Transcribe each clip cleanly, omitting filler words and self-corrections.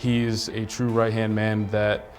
He's a true right-hand man that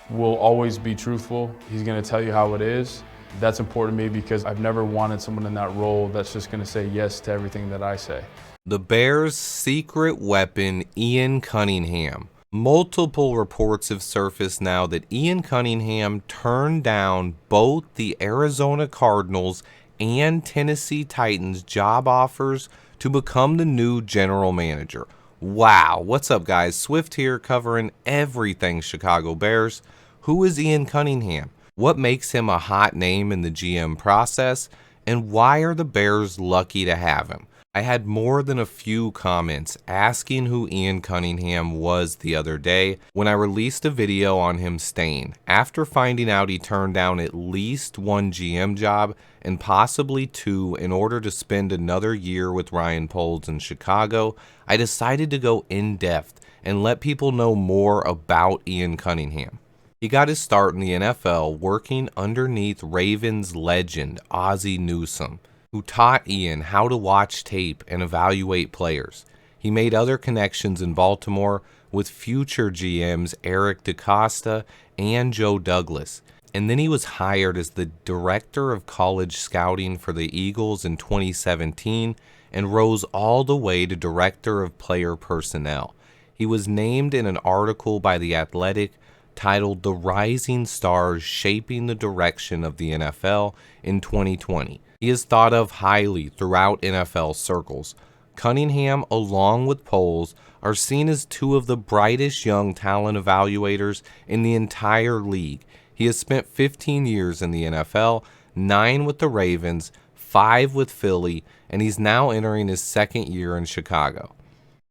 will always be truthful. He's going to tell you how it is. That's important to me because I've never wanted someone in that role that's just going to say yes to everything that I say. The Bears' secret weapon, Ian Cunningham. Multiple reports have surfaced now that Ian Cunningham turned down both the Arizona Cardinals and Tennessee Titans job offers to become the new general manager. Wow, what's up guys? Swift here covering everything Chicago Bears. Who is Ian Cunningham? What makes him a hot name in the GM process? And why are the Bears lucky to have him? I had more than a few comments asking who Ian Cunningham was the other day when I released a video on him staying. After finding out he turned down at least one GM job and possibly two in order to spend another year with Ryan Poles in Chicago, I decided to go in depth and let people know more about Ian Cunningham. He got his start in the NFL working underneath Ravens legend Ozzie Newsome, who taught Ian how to watch tape and evaluate players. He made other connections in Baltimore with future GMs Eric DeCosta and Joe Douglas. And then he was hired as the director of college scouting for the Eagles in 2017 and rose all the way to director of player personnel. He was named in an article by The Athletic titled "The Rising Stars Shaping the Direction of the NFL" in 2020. He is thought of highly throughout NFL circles. Cunningham, along with Poles, are seen as two of the brightest young talent evaluators in the entire league. He has spent 15 years in the NFL, 9 with the Ravens, 5 with Philly, and he's now entering his second year in Chicago.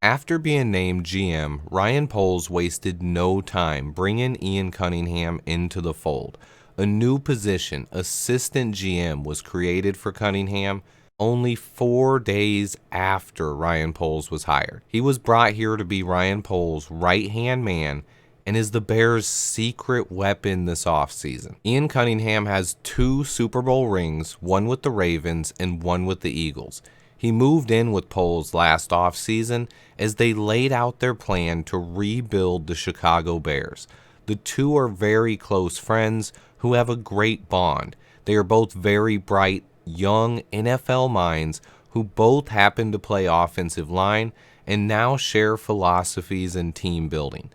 After being named GM, Ryan Poles wasted no time bringing Ian Cunningham into the fold. A new position, assistant GM, was created for Cunningham only 4 days after Ryan Poles was hired. He was brought here to be Ryan Poles' right-hand man and is the Bears' secret weapon this offseason. Ian Cunningham has 2 Super Bowl rings, one with the Ravens and one with the Eagles. He moved in with Poles last offseason as they laid out their plan to rebuild the Chicago Bears. The two are very close friends who have a great bond. They are both very bright, young NFL minds who both happen to play offensive line and now share philosophies and team building.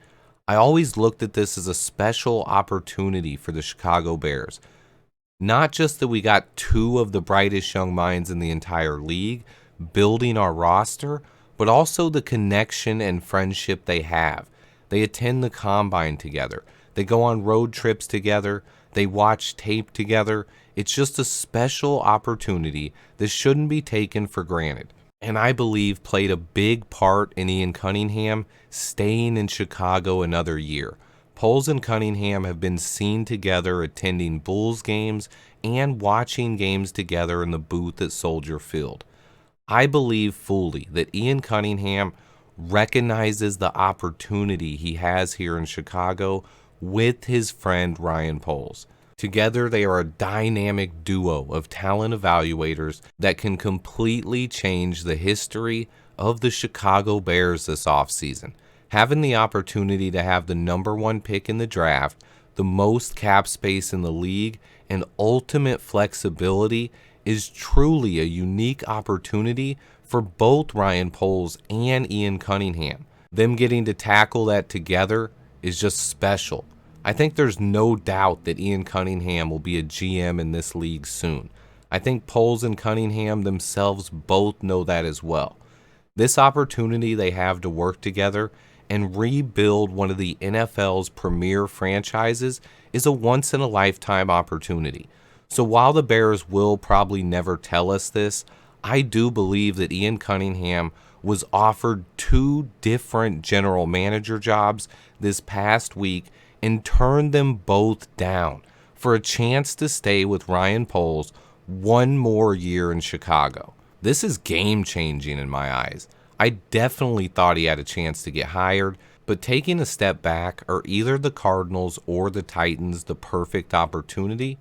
I always looked at this as a special opportunity for the Chicago Bears. Not just that we got 2 of the brightest young minds in the entire league building our roster, but also the connection and friendship they have. They attend the combine together. They go on road trips together. They watch tape together. It's just a special opportunity that shouldn't be taken for granted, and I believe played a big part in Ian Cunningham staying in Chicago another year. Poles and Cunningham have been seen together attending Bulls games and watching games together in the booth at Soldier Field. I believe fully that Ian Cunningham recognizes the opportunity he has here in Chicago with his friend Ryan Poles. Together, they are a dynamic duo of talent evaluators that can completely change the history of the Chicago Bears this offseason. Having the opportunity to have the number 1 pick in the draft, the most cap space in the league, and ultimate flexibility is truly a unique opportunity for both Ryan Poles and Ian Cunningham. Them getting to tackle that together is just special. I think there's no doubt that Ian Cunningham will be a GM in this league soon. I think Poles and Cunningham themselves both know that as well. This opportunity they have to work together and rebuild one of the NFL's premier franchises is a once-in-a-lifetime opportunity. So while the Bears will probably never tell us this, I do believe that Ian Cunningham was offered 2 different general manager jobs this past week and turned them both down for a chance to stay with Ryan Poles 1 more year in Chicago. This is game-changing in my eyes. I definitely thought he had a chance to get hired, but taking a step back, are either the Cardinals or the Titans the perfect opportunity?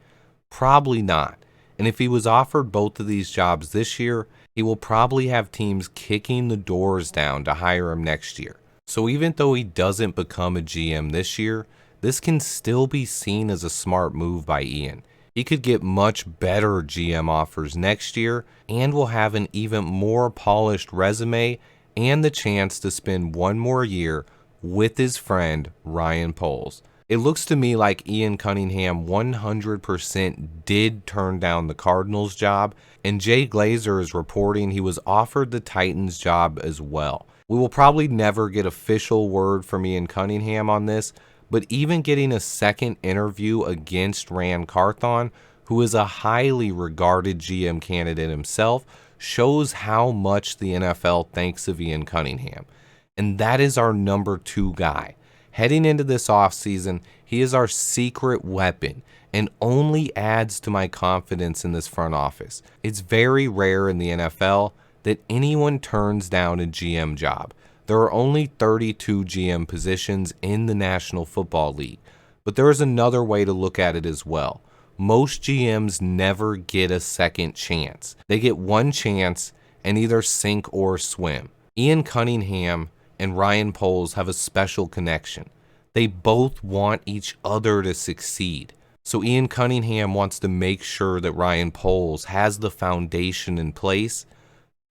Probably not. And if he was offered both of these jobs this year, he will probably have teams kicking the doors down to hire him next year. So even though he doesn't become a GM this year, this can still be seen as a smart move by Ian. He could get much better GM offers next year and will have an even more polished resume and the chance to spend one more year with his friend Ryan Poles. It looks to me like Ian Cunningham 100% did turn down the Cardinals job, and Jay Glazer is reporting he was offered the Titans job as well. We will probably never get official word from Ian Cunningham on this, but even getting a second interview against Rand Carthon, who is a highly regarded GM candidate himself, shows how much the NFL thinks of Ian Cunningham. And that is our number 2 guy. Heading into this offseason, he is our secret weapon and only adds to my confidence in this front office. It's very rare in the NFL that anyone turns down a GM job. There are only 32 GM positions in the National Football League, but there is another way to look at it as well. Most GMs never get a second chance. They get one chance and either sink or swim. Ian Cunningham and Ryan Poles have a special connection. They both want each other to succeed. So Ian Cunningham wants to make sure that Ryan Poles has the foundation in place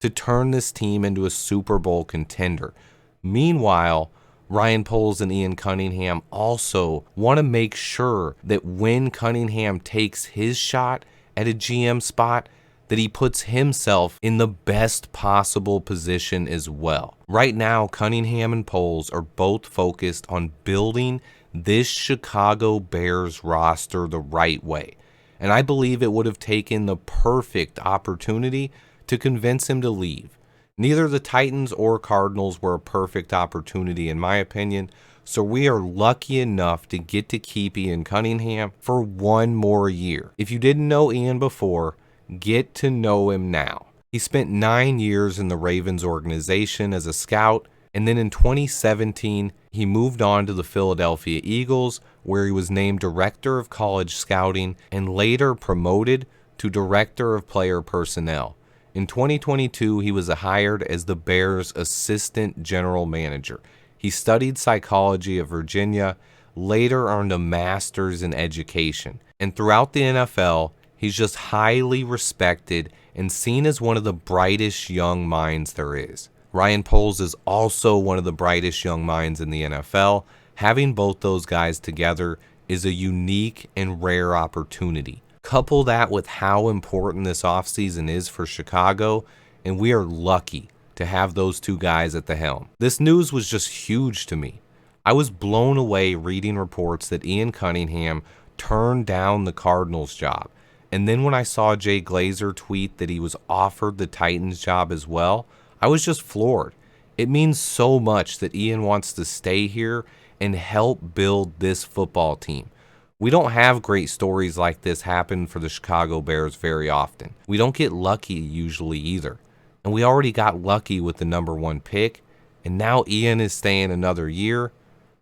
to turn this team into a Super Bowl contender. Meanwhile, Ryan Poles and Ian Cunningham also want to make sure that when Cunningham takes his shot at a GM spot, that he puts himself in the best possible position as well. Right now, Cunningham and Poles are both focused on building this Chicago Bears roster the right way. And I believe it would have taken the perfect opportunity to convince him to leave. Neither the Titans or Cardinals were a perfect opportunity in my opinion, so we are lucky enough to get to keep Ian Cunningham for one more year. If you didn't know Ian before, get to know him now. He spent 9 years in the Ravens organization as a scout, and then in 2017, he moved on to the Philadelphia Eagles, where he was named Director of College Scouting and later promoted to Director of Player Personnel. In 2022, he was hired as the Bears' Assistant General Manager. He studied psychology at Virginia, later earned a master's in education, and throughout the NFL, he's just highly respected and seen as one of the brightest young minds there is. Ryan Poles is also one of the brightest young minds in the NFL. Having both those guys together is a unique and rare opportunity. Couple that with how important this offseason is for Chicago, and we are lucky to have those two guys at the helm. This news was just huge to me. I was blown away reading reports that Ian Cunningham turned down the Cardinals job. And then when I saw Jay Glazer tweet that he was offered the Titans job as well, I was just floored. It means so much that Ian wants to stay here and help build this football team. We don't have great stories like this happen for the Chicago Bears very often. We don't get lucky usually either. And we already got lucky with the number 1 pick, and now Ian is staying another year.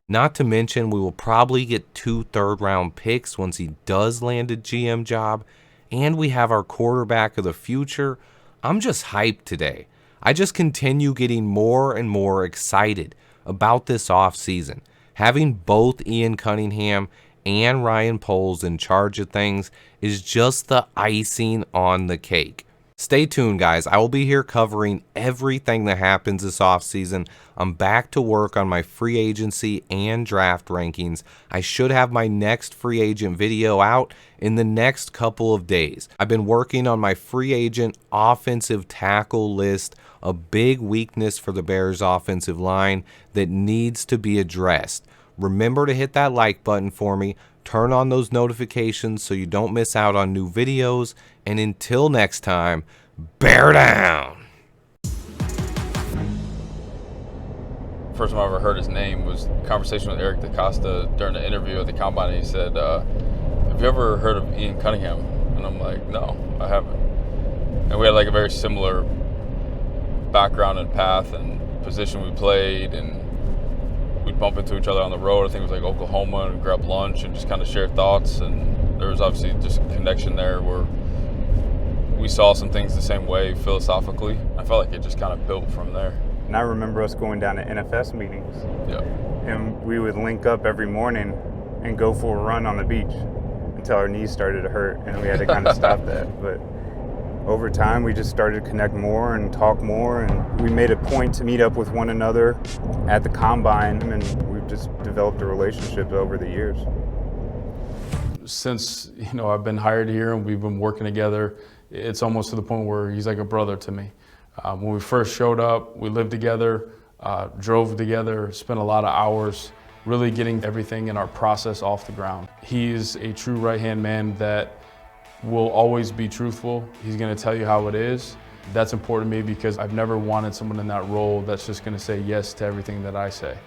Not to mention, we will probably get 2 third-round picks once he does land a GM job, and we have our quarterback of the future. I'm just hyped today. I just continue getting more and more excited about this offseason. Having both Ian Cunningham and Ryan Poles in charge of things is just the icing on the cake. Stay tuned, guys. I will be here covering everything that happens this offseason. I'm back to work on my free agency and draft rankings. I should have my next free agent video out in the next couple of days. I've been working on my free agent offensive tackle list, a big weakness for the Bears offensive line that needs to be addressed. Remember to hit that like button for me. Turn on those notifications so you don't miss out on new videos. And until next time, bear down. First time I ever heard his name was a conversation with Eric DaCosta during the interview at the Combine. And he said, have you ever heard of Ian Cunningham? And I'm like, no, I haven't. And we had like a very similar background and path and position we played, and we'd bump into each other on the road. I think it was like Oklahoma, and grab lunch and just kind of share thoughts. And there was obviously just a connection there where we saw some things the same way philosophically. I felt like it just kind of built from there. And I remember us going down to NFS meetings. Yeah. And we would link up every morning and go for a run on the beach until our knees started to hurt, and we had to kind of stop that. But over time, we just started to connect more and talk more, and we made a point to meet up with one another at the combine, and we've just developed a relationship over the years. Since I've been hired here and we've been working together, it's almost to the point where he's like a brother to me. When we first showed up, we lived together, drove together, spent a lot of hours really getting everything in our process off the ground. He's a true right-hand man that will always be truthful. He's going to tell you how it is. That's important to me because I've never wanted someone in that role that's just going to say yes to everything that I say.